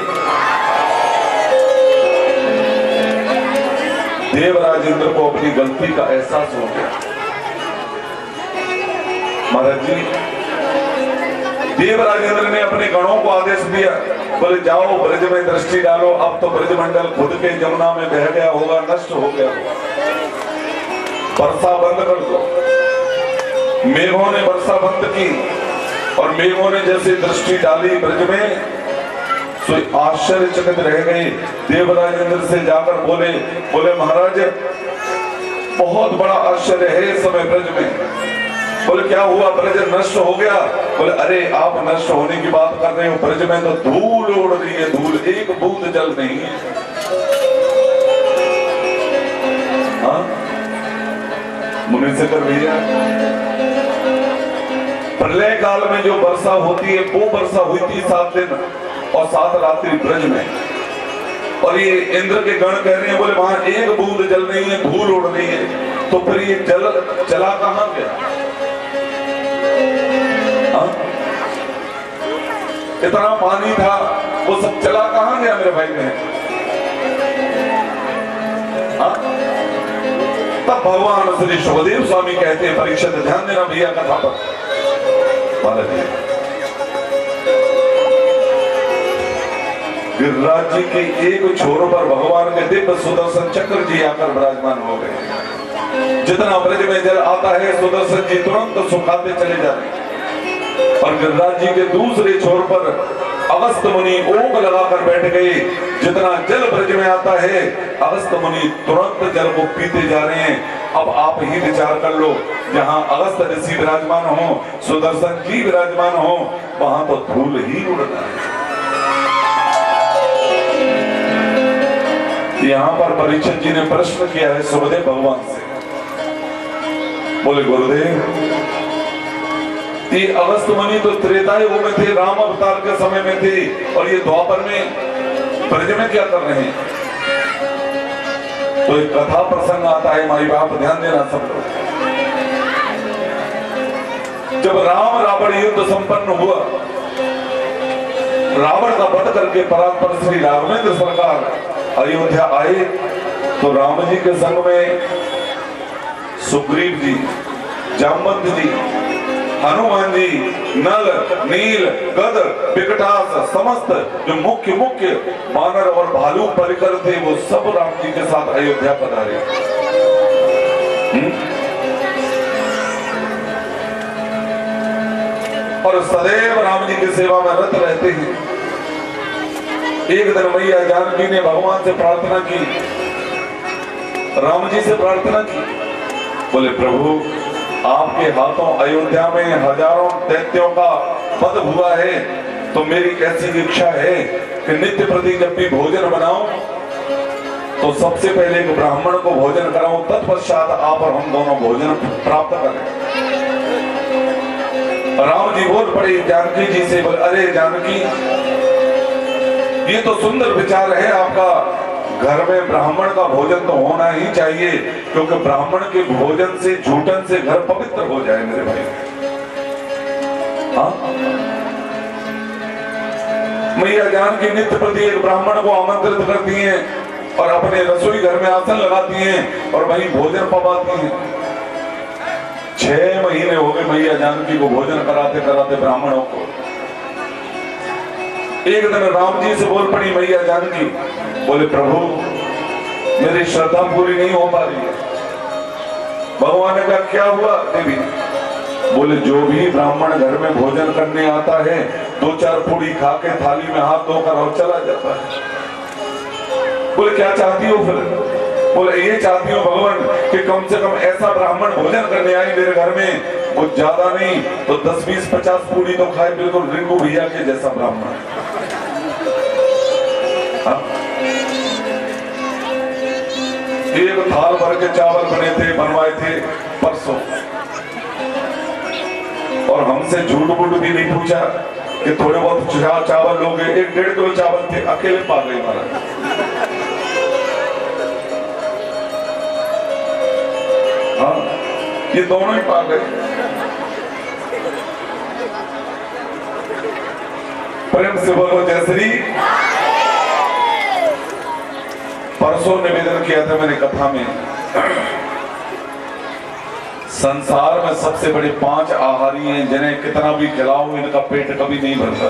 देवराजेंद्र को अपनी गलती का एहसास हो गया। महाराज जी, देवराजेंद्र ने अपने गणों को आदेश दिया, बोले जाओ ब्रज में दृष्टि डालो। अब तो ब्रजमंडल खुद के जमुना में बह गया होगा, नष्ट हो गया होगा। वर्षा बंद कर दो। मेघों ने वर्षा बंद की और मेघों ने जैसे दृष्टि डाली ब्रज में, तो आश्चर्यचकित रह गए। देवराजेंद्र से जाकर बोले, बोले महाराज बहुत बड़ा आश्चर्य है इस समय ब्रज में। बोले क्या हुआ, ब्रज नष्ट हो गया? बोले अरे आप नष्ट होने की बात कर रहे हो, ब्रज में तो धूल उड़ रही है, धूल, एक बूंद जल नहीं है। मुनि से कर भैया, प्रलय काल में जो वर्षा होती है वो वर्षा हुई थी 7 दिन और 7 रात्रि ब्रज में। और ये इंद्र के गण कह रहे हैं, बोले वहां एक बूंद जल नहीं है, धूल उड़ रही है। तो फिर ये जल चला कहां गया? इतना पानी था, वो सब चला कहां गया मेरे भाई बहन? तब भगवान श्री सुखदेव स्वामी कहते हैं, परीक्षित ध्यान देना भैया कथा पर। गिरिराज जी के एक छोर पर भगवान के दिव्य सुदर्शन चक्र जी आकर विराजमान हो गए। जितना ब्रज में जल आता है सुदर्शन जी तुरंत सुखाते चले जा रहे हैं। और गिरिराज जी के दूसरे छोर पर अगस्त मुनि ओक लगाकर बैठ गए। जितना जल ब्रज में आता है अगस्त मुनि तुरंत जल को पीते जा रहे हैं। अब आप ही विचार कर लो, जहां अगस्त ऋषि विराजमान हो, सुदर्शन जी विराजमान हो, वहां तो धूल ही उड़ता है। यहाँ पर परीक्षित जी ने प्रश्न किया है सुखदेव भगवान से, बोले गुरुदेव ये अगस्त मुनि तो त्रेता युग में थे, राम अवतार के समय में थे, और ये द्वापर में ब्रज में क्या कर रहे हैं? तो एक कथा प्रसंग आता है, माई बाप ध्यान देना सब लोग। जब राम रावण युद्ध संपन्न हुआ, रावण का वध करके परात्पर श्री राघवेंद्र सरकार अयोध्या आए, तो राम जी के संग में सुग्रीव जी, जामवंत जी, हनुमान जी, नल, नील, गद, विकटास, समस्त जो मुख्य मुख्य वानर और भालू परिकर थे, वो सब राम जी के साथ अयोध्या पधारे। और सदैव राम जी की सेवा में रत रहते हैं। एक दिन मैया जानकी ने भगवान से प्रार्थना की, राम जी से प्रार्थना की, बोले प्रभु आपके हाथों अयोध्या में हजारों दैत्यों का वध हुआ है, तो मेरी कैसी इच्छा है कि नित्य प्रति जब भी भोजन बनाऊं तो सबसे पहले एक ब्राह्मण को भोजन कराऊं, तत्पश्चात आप और हम दोनों भोजन प्राप्त करें। राम जी बोल पड़े जानकी जी से, बोले अरे जानकी ये तो सुंदर विचार है आपका, घर में ब्राह्मण का भोजन तो होना ही चाहिए, क्योंकि ब्राह्मण के भोजन से, झूठन से घर पवित्र हो जाए मेरे भाई। हाँ, मैया जानकी नित्य प्रति एक ब्राह्मण को आमंत्रित करती हैं और अपने रसोई घर में आसन लगाती हैं और वहीं भोजन पकाती हैं। 6 महीने हो गए मैया जानकी को भोजन कराते कराते ब्राह्मणों को। एक दिन राम जी से बोल पड़ी मैया जानकी, बोले प्रभु मेरी श्रद्धा पूरी नहीं हो पा रही है। भगवान ने कहा क्या हुआ देवी? बोले जो भी ब्राह्मण घर में भोजन करने आता है 2-4 पूड़ी खा के थाली में हाथ धोकर और चला जाता है। बोले क्या चाहती हो फिर? बोले ये चाहती हूँ भगवान कि कम से कम ऐसा ब्राह्मण भोजन करने आए मेरे घर में, वो ज्यादा नहीं तो 10, 20, 50 पूड़ी तो खाए, बिल्कुल रिंकू भैया के जैसा ब्राह्मण। हाँ? एक थाल भर के चावल बने थे, बनवाए थे परसों, और हमसे झूठ मूठ भी नहीं पूछा कि थोड़े बहुत चावल लोगे। 1-1.5 किलो चावल थे, अकेले पा गए महाराज। हाँ, ये दोनों ही पा गए। प्रेम से बोलो जय श्री। परसों निवेदन किया था मैंने कथा में, संसार में सबसे बड़े 5 आहारी हैं जिन्हें कितना भी खिलाओ इनका पेट कभी नहीं भरता।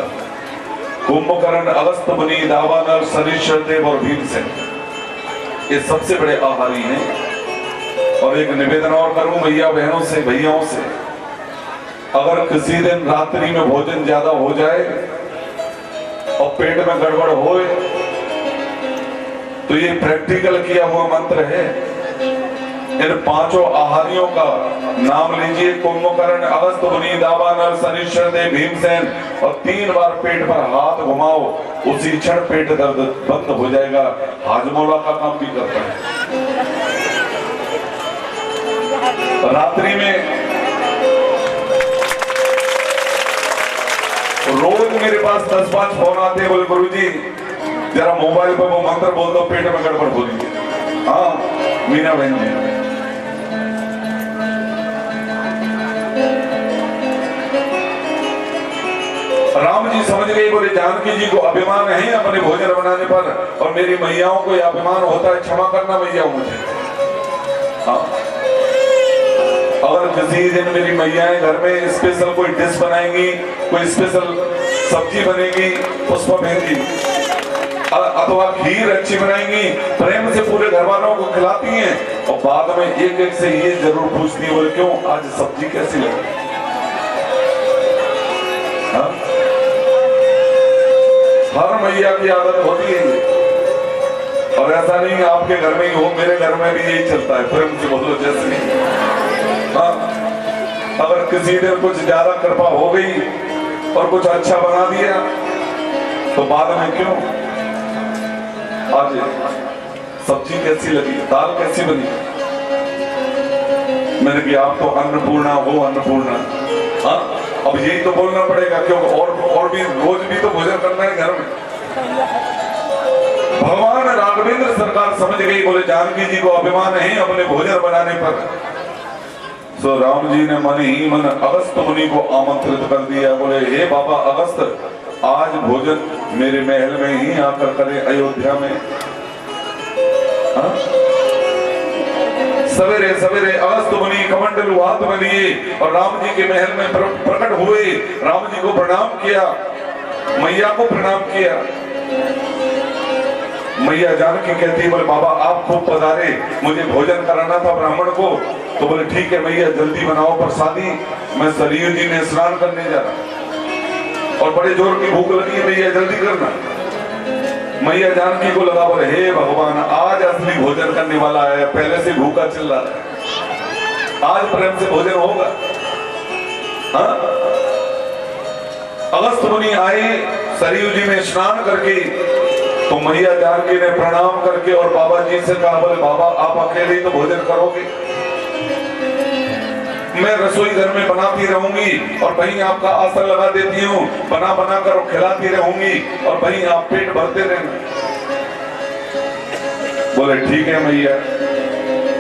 कुंभकर्ण, अगस्त मुनि, दावानल, शनिश्चर देव और भीमसेन, ये सबसे बड़े आहारी हैं। और एक निवेदन और करूं भैया बहनों से, भैयाओं से, अगर किसी दिन रात्रि में भोजन ज्यादा हो जाए और पेट में गड़बड़ होए तो ये प्रैक्टिकल किया हुआ मंत्र है। इन 5 आहारियों का नाम लीजिए, कुंभकर्ण, अगस्त मुनि, दावानल, शनिश्चर देव, भीमसेन, और 3 बार पेट पर हाथ घुमाओ, उसी क्षण पेट दर्द बंद हो जाएगा। हाजमोला का काम भी करता है। रात्रि में रोज मेरे पास 10-5 फोन आते हैं, बोले गुरुजी जरा मोबाइल पर वो मंत्र बोल दो, पेट में गड़बड़ हो रही है। हाँ मीना बहन जी, राम जी समझ गई, बोले जानकी जी को अभिमान है अपने भोजन बनाने पर, और मेरी मैयाओं को यह अभिमान होता है, क्षमा करना मैयाओं मुझे। हाँ, अगर किसी दिन मेरी मैयाएं घर में स्पेशल कोई डिश बनाएंगी, कोई स्पेशल सब्जी बनेगी, पुष्पा बहन जी, अथवा खीर अच्छी बनाएंगी, प्रेम से पूरे घर वालों को खिलाती हैं, और बाद में एक-एक से ये जरूर पूछती है, बोले क्यों आज सब्जी कैसी लगी? हाँ? हर मैया की आदत होती है ये, और ऐसा नहीं आपके घर में ही हो, मेरे घर में भी यही चलता है। प्रेम से बोलो जैसे। हाँ, अगर किसी दिन कुछ ज्यादा कृपा हो गई और कुछ अच्छा बना दिया तो बाद में क्यों आज सब्जी कैसी लगी, दाल कैसी बनी? मैंने कहा आप तो अन्नपूर्णा हो, अन्नपूर्णा। हाँ, अब यही तो बोलना पड़ेगा, क्यों और भी रोज भी तो भोजन करना है घर में। भगवान राघवेंद्र सरकार समझ गई, बोले जानकी जी को अभिमान है अपने भोजन बनाने पर। तो राम जी ने मन ही मन अगस्त मुनि को आमंत्रित कर दिया, बोले हे बाबा अगस्त, आज भोजन मेरे महल में ही आकर करें, अयोध्या में। सवेरे सवेरे अगस्त मुनि कमंडलू हाथ में लिए और राम जी के महल में प्रकट हुए। राम जी को प्रणाम किया, मैया को प्रणाम किया। मैया जानकी कहती, बोले बाबा आप खूब पधारे, मुझे भोजन कराना था ब्राह्मण को। तो बोले ठीक है मैया, जल्दी बनाओ प्रसादी, मैं सरयू जी में स्नान करने जा रहा और बड़े जोर की भूख लगी है, मैया जल्दी करना। मैया जानकी को लगा, बोले हे भगवान आज असली भोजन करने वाला है, पहले से भूखा चिल्ला रहा है, आज प्रेम से भोजन होगा। हाँ? अगस्त मुनि आए सरयू जी में स्नान करके, तो मैया जानकी ने प्रणाम करके और बाबा जी से कहा, बोले बाबा आप अकेले ही तो भोजन करोगे, मैं रसोई घर में बनाती रहूंगी और वहीं आपका आसन लगा देती हूँ, बना बना कर खिलाती रहूंगी और वहीं आप पेट भरते रहना। बोले ठीक है मैया।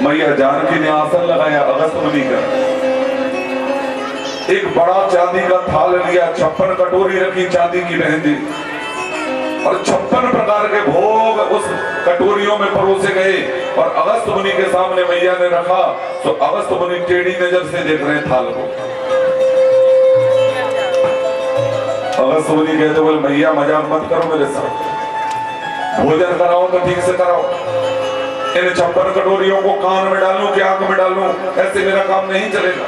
मैया जानकी ने आसन लगाया अगस्त मुनि का, एक बड़ा चांदी का थाल लिया, 56 कटोरी रखी चांदी की बहन जी, और 56 प्रकार के भोग उस कटोरियों में परोसे गए और अगस्त मुनि के सामने मैया ने रखा। तो अगस्त मुनि टेढ़ी नजर से देख रहे थाल को, अगस्त मुनि कहते बोले मैया मजाक मत करो मेरे साथ, भोजन कराओ तो ठीक से कराओ। इन 56 कटोरियों को कान में डालूं कि आंख में डालूं, ऐसे मेरा काम नहीं चलेगा।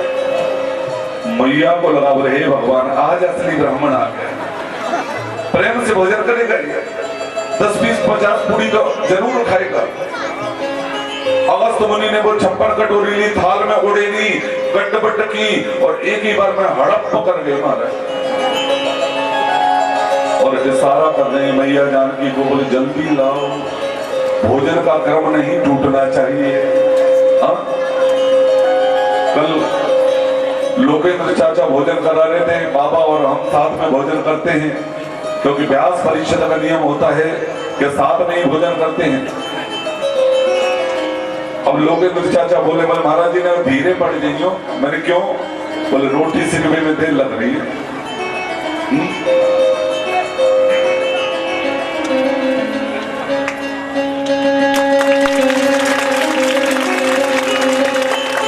मैया को लगा बोले हे भगवान आज असली ब्राह्मण आ गया, प्रेम से भोजन करेगा, 10 20 50 पूरी तो जरूर खाएगा। अगस्त मुनि ने वो 56 कटोरी ली, थाल में उड़ेली, गट्ट की और एक ही बार में हड़प पकड़ गए महाराज और इशारा कर रहे मैया जानकी को बोले जल्दी लाओ, भोजन का क्रम नहीं टूटना चाहिए। कल लोकेंद्र चाचा भोजन करा रहे थे, बाबा और हम साथ में भोजन करते हैं क्योंकि व्यास परिषद का नियम होता है कि साथ में ही भोजन करते हैं। अब लोकेंद्र चाचा बोले महाराज जी ने धीरे पड़ जाइयो। मैंने क्यों? बोले रोटी सिकवे में तेल लग रही है।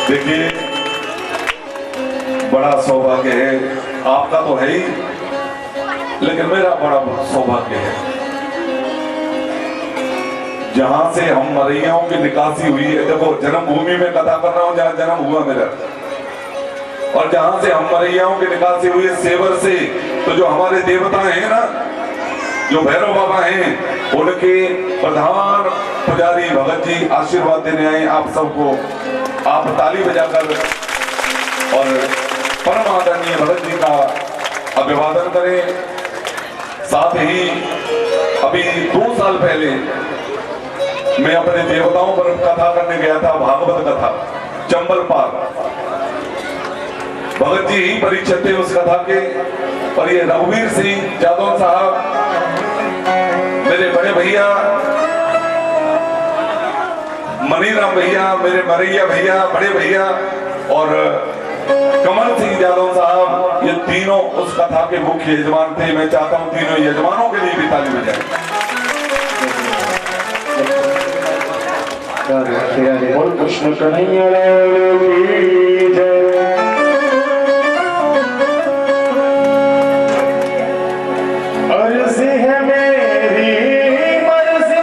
देखिए बड़ा सौभाग्य है, आपका तो है ही, लेकिन मेरा बड़ा सौभाग्य है जहां से हम मरैयाओं की निकासी हुई है। देखो जन्मभूमि में कथा कर रहा हूं जहां जन्म हुआ मेरा, और जहां से हम मरैयाओं की निकासी हुई है सेवर से, तो जो हमारे देवता हैं ना, जो भैरव बाबा हैं, उनके प्रधान पुजारी भगत जी आशीर्वाद देने आए आप सबको। आप ताली बजाकर और परम आदरणीय भगत जी का अभिवादन करें। साथ ही अभी 2 साल पहले मैं अपने देवताओं पर कथा करने गया था, भागवत कथा चंबल पार। भगत जी ही परीक्षित थे उस कथा के, और ये रघुवीर सिंह जादव साहब मेरे बड़े भैया, मनीराम भैया मेरे मरैया भैया, बड़े भैया, और कमल सिंह यादव साहब, ये तीनों उस कथा के मुख्य यजमान थे। मैं चाहता हूं तीनों यजमानों के लिए भी ताली बजाएं। बोल कृष्ण कन्हैया लाल की जय। अर्ज़ी है मेरी मर्ज़ी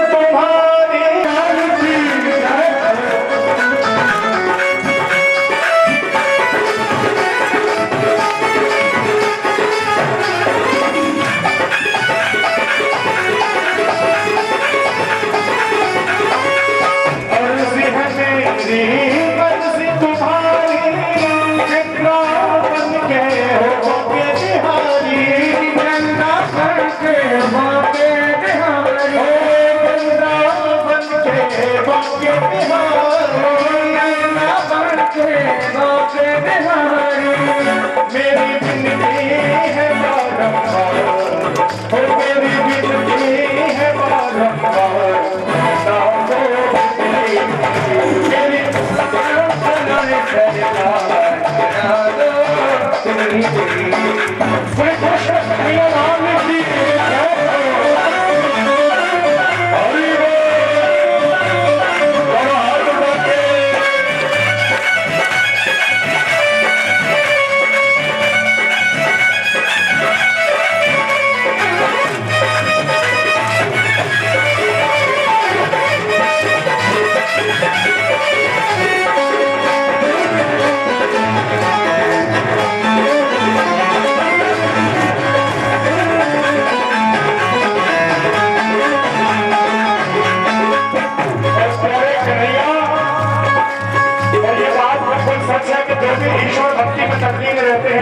तुम्हारी,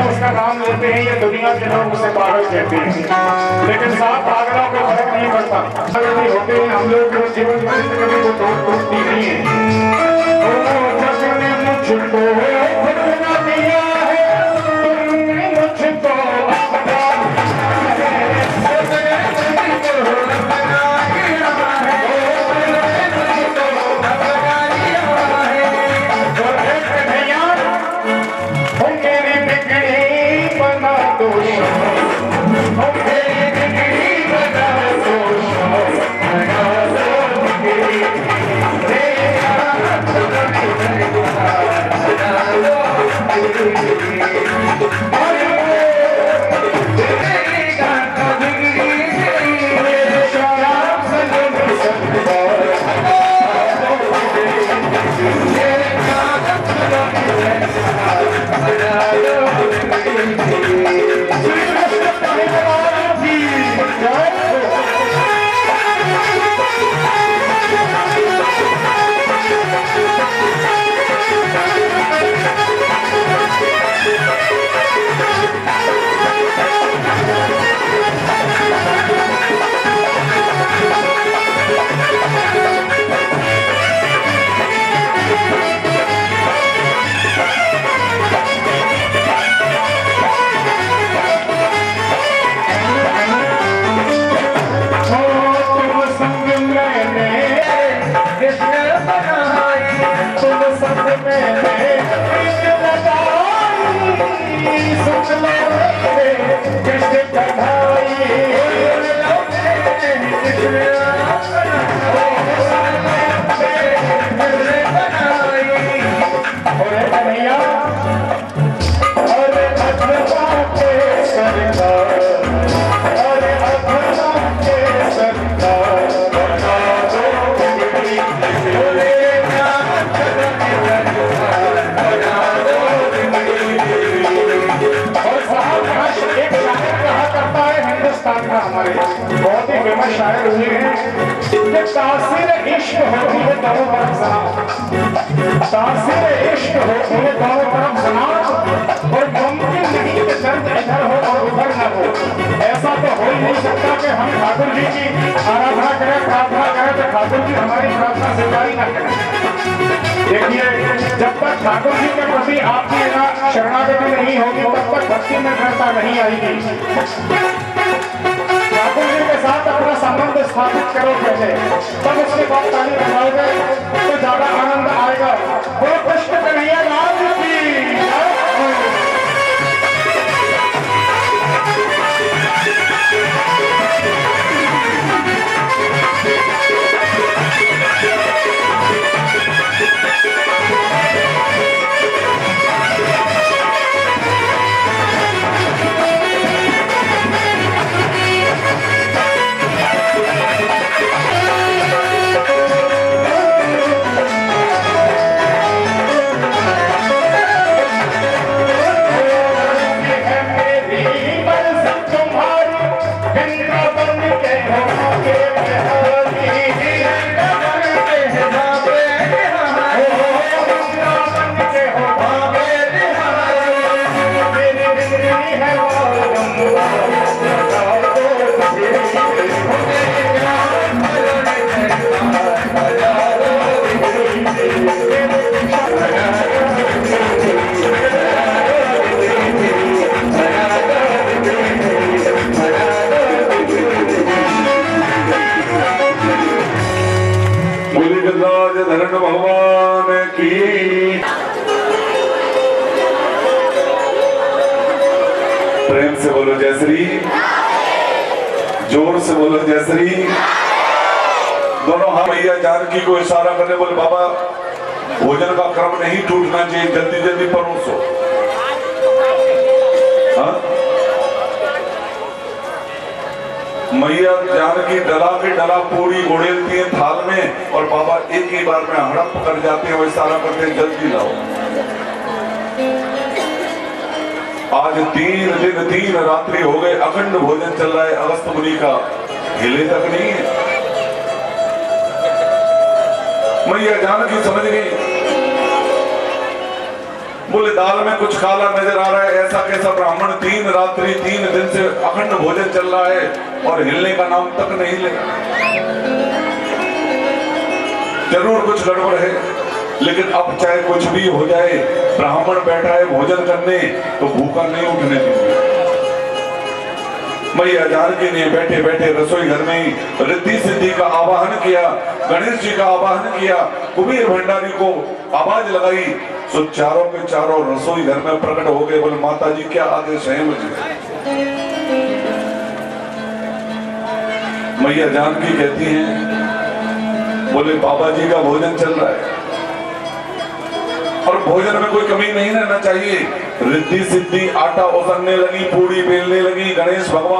उसका नाम लेते हैं, ये दुनिया के लोग उसे पागल कहते हैं, लेकिन साथ पागलों को फर्क नहीं पड़ता। पागल होते हैं हम लोग, जीवन में कभी वो टूटती नहीं है। मुझको दिया है तुमने, मुझको Oh हमारे बहुत ही फेमस शायर हुए हैं कि तासीर इश्क होती है दोनों तरफ सना, तासीर इश्क होती है दोनों तरफ सना, और मुमकिन नहीं कि दर्द इधर हो और उधर न हो। ऐसा तो हो ही नहीं सकता कि हम ठाकुर जी की आराधना करें, प्रार्थना करें तो ठाकुर जी हमारी प्रार्थना स्वीकार न करें। देखिए, जब तक ठाकुर जी के प्रति आपकी शरणागति नहीं होगी तब तक भक्ति में दृढ़ता नहीं आएगी। ठाकुर जी के साथ अपना संबंध स्थापित करो पहले, तब उसके बाद ताली बजाओगे तो ज्यादा आनंद आएगा। वो कष्ट कन्हैया लाल की धरण भगवान की। प्रेम से बोलो जय श्री, जोर से बोलो जय श्री। दोनों हाथ मैया जानकी को इशारा करने बोले बाबा भोजन का क्रम नहीं टूटना चाहिए, जल्दी जल्दी परोसो। मैया जानकी डला के डला पूरी गोड़ेलती है थाल में और बाबा एक ही बार में हड़प कर जाते हैं, वो इशारा करते हैं जल्दी लाओ। आज 3 दिन 3 रात्रि हो गए, अखंड भोजन चल रहा है अगस्त मुनि का, हिले तक नहीं है। मैया जानकी समझ गई, बोले दाल में कुछ काला नजर आ रहा है, ऐसा कैसा ब्राह्मण 3 रात्रि 3 दिन से अखंड भोजन चल रहा है और हिलने का नाम तक नहीं लेगा। जरूर कुछ गड़बड़ है, लेकिन अब चाहे कुछ भी हो जाए, ब्राह्मण बैठा है भोजन करने तो भूखा नहीं उठने दीजिए। मैया जानकी ने बैठे बैठे रसोई घर में रिद्धि सिद्धि का आवाहन किया, गणेश जी का आवाहन किया, कुबेर भंडारी को आवाज लगाई, तो चारों के चारों रसोई घर में प्रकट हो गए। बोले माता जी क्या आदेश है मुझे? मैया जानकी कहती हैं, बोले बाबा जी का भोजन चल रहा है और भोजन में कोई कमी नहीं रहना चाहिए। रिद्धि सिद्धि आटा उतरने लगी, पूड़ी बेलने लगी, गणेश भगवान